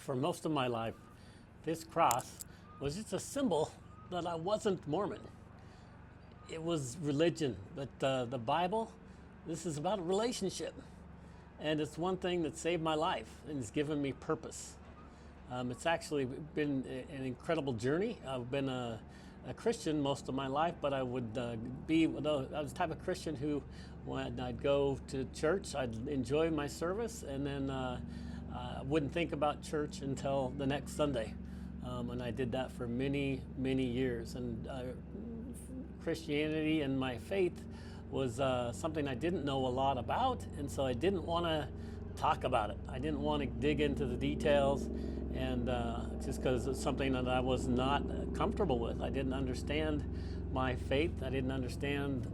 For most of my life, this cross was just a symbol that I wasn't Mormon. It was religion, but the Bible, this is about a relationship. And it's one thing that saved my life and has given me purpose. It's actually been an incredible journey. I've been a Christian most of my life, but I was the type of Christian who, when I'd go to church, I'd enjoy my service, and then I wouldn't think about church until the next Sunday. And I did that for many, many years. And Christianity and my faith was something I didn't know a lot about, and so I didn't want to talk about it. I didn't want to dig into the details, and just because it's something that I was not comfortable with. I didn't understand my faith. I didn't understand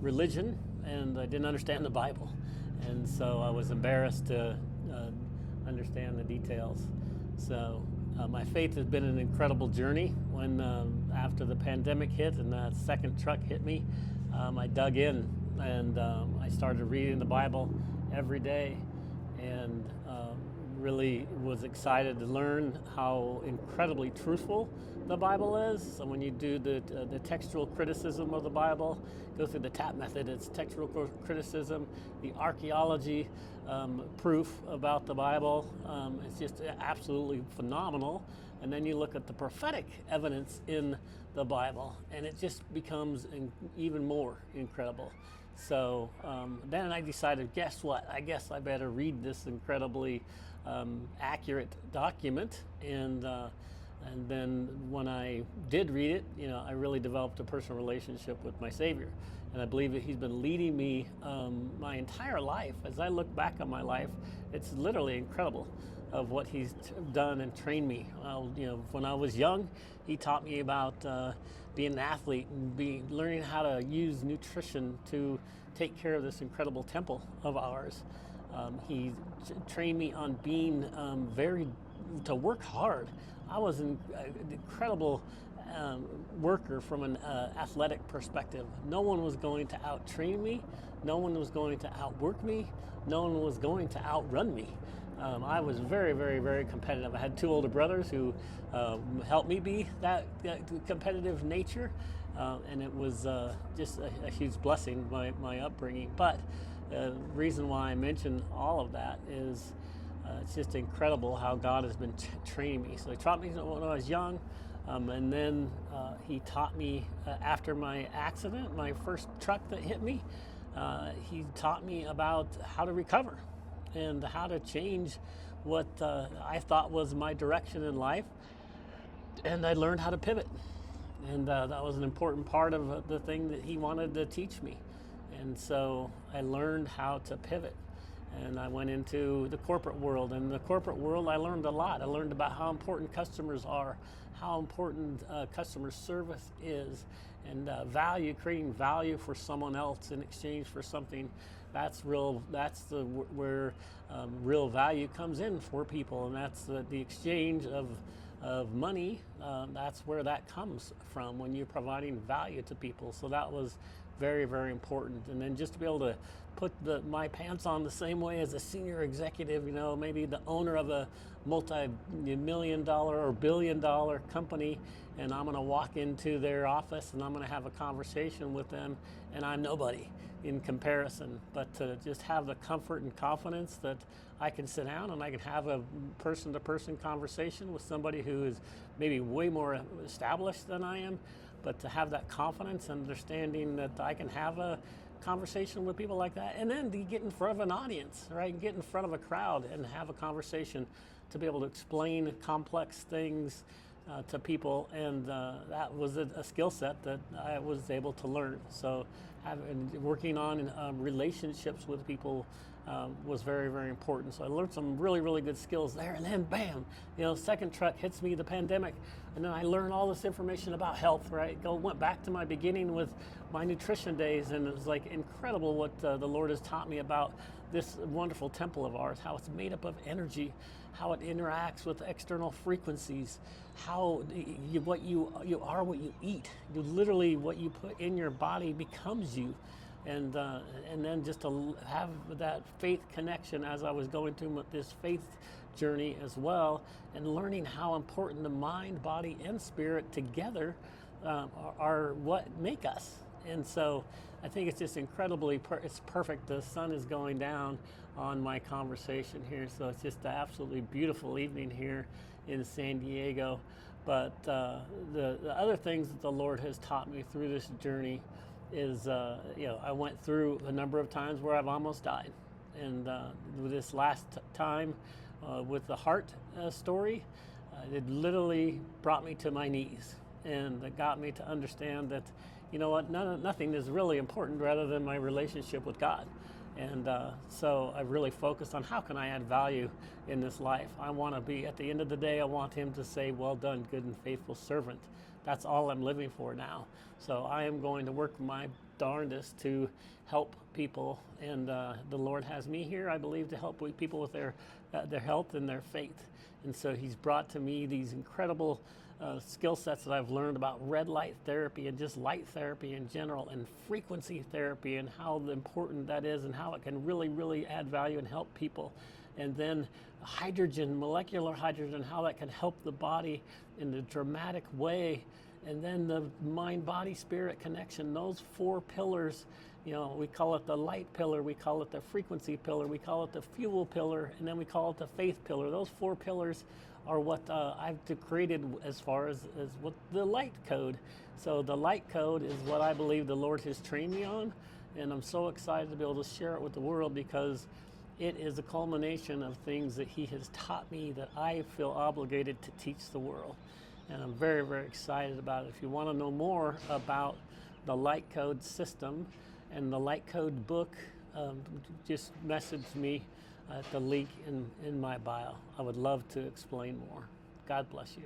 religion, and I didn't understand the Bible. And so I was embarrassed to understand the details. So my faith has been an incredible journey. When after the pandemic hit and that second truck hit me, I dug in, and I started reading the Bible every day, and really was excited to learn how incredibly truthful the Bible is. So when you do the textual criticism of the Bible, go through the TAP method. It's textual criticism, the archaeology proof about the Bible. It's just absolutely phenomenal. And then you look at the prophetic evidence in the Bible, and it just becomes even more incredible. So then I decided, guess what? I guess I better read this incredibly accurate document. And then when I did read it, I really developed a personal relationship with my Savior. And I believe that He's been leading me my entire life. As I look back on my life, it's literally incredible of what He's done and trained me. When I was young, He taught me about being an athlete and learning how to use nutrition to take care of this incredible temple of ours. He trained me on being to work hard. I was an incredible worker from an athletic perspective. No one was going to out-train me. No one was going to outwork me. No one was going to outrun me. I was very, very, very competitive. I had two older brothers who helped me be that competitive nature, and it was just a huge blessing, my upbringing. But the reason why I mention all of that is it's just incredible how God has been training me. So He taught me when I was young, and then He taught me after my accident, my first truck that hit me. He taught me about how to recover and how to change what I thought was my direction in life. And I learned how to pivot. And that was an important part of the thing that He wanted to teach me. And so I learned how to pivot. And I went into the corporate world. And in the corporate world, I learned a lot. I learned about how important customers are, how important customer service is, and creating value for someone else in exchange for something. That's where real value comes in for people, and that's the exchange of money. That's where that comes from, when you're providing value to people. So that was very, very important. And then just to be able to put my pants on the same way as a senior executive, maybe the owner of a multi-million-dollar or billion-dollar company, and I'm going to walk into their office and I'm going to have a conversation with them, and I'm nobody in comparison. But to just have the comfort and confidence that I can sit down and I can have a person-to-person conversation with somebody who is maybe way more established than I am, but to have that confidence and understanding that I can have a conversation with people like that, and then to get in front of an audience, right? Get in front of a crowd and have a conversation, to be able to explain complex things to people, and that was a skill set that I was able to learn. So working on relationships with people was very, very important. So I learned some really, really good skills there, and then bam, second truck hits me, the pandemic, and then I learned all this information about health, right? Went back to my beginning with my nutrition days, and it was like incredible what the Lord has taught me about this wonderful temple of ours, how it's made up of energy, how it interacts with external frequencies, how what you are what you eat. You literally, what you put in your body becomes you. And then just to have that faith connection as I was going through this faith journey as well, and learning how important the mind, body, and spirit together are what make us. And so I think it's just incredibly, it's perfect. The sun is going down on my conversation here, so it's just an absolutely beautiful evening here in San Diego. But the other things that the Lord has taught me through this journey is, I went through a number of times where I've almost died. And with this last time with the heart story, it literally brought me to my knees. And it got me to understand that, you know what, nothing is really important rather than my relationship with God. And so I really focused on how can I add value in this life. I want to be, at the end of the day, I want him to say, well done, good and faithful servant. That's all I'm living for now. So I am going to work my darndest to help people. And the Lord has me here, I believe, to help people with their health and their faith. And so he's brought to me these incredible skill sets that I've learned about red light therapy and just light therapy in general, and frequency therapy, and how important that is and how it can really, really add value and help people. And then hydrogen, molecular hydrogen, how that can help the body in a dramatic way. And then the mind, body, spirit connection, those four pillars, we call it the light pillar, we call it the frequency pillar, we call it the fuel pillar, and then we call it the faith pillar. Those four pillars are what I've created as far as what the light code. So the light code is what I believe the Lord has trained me on, and I'm so excited to be able to share it with the world, because it is a culmination of things that he has taught me that I feel obligated to teach the world. And I'm very, very excited about it. If you want to know more about the light code system and the light code book, just message me at the link in my bio. I would love to explain more. God bless you.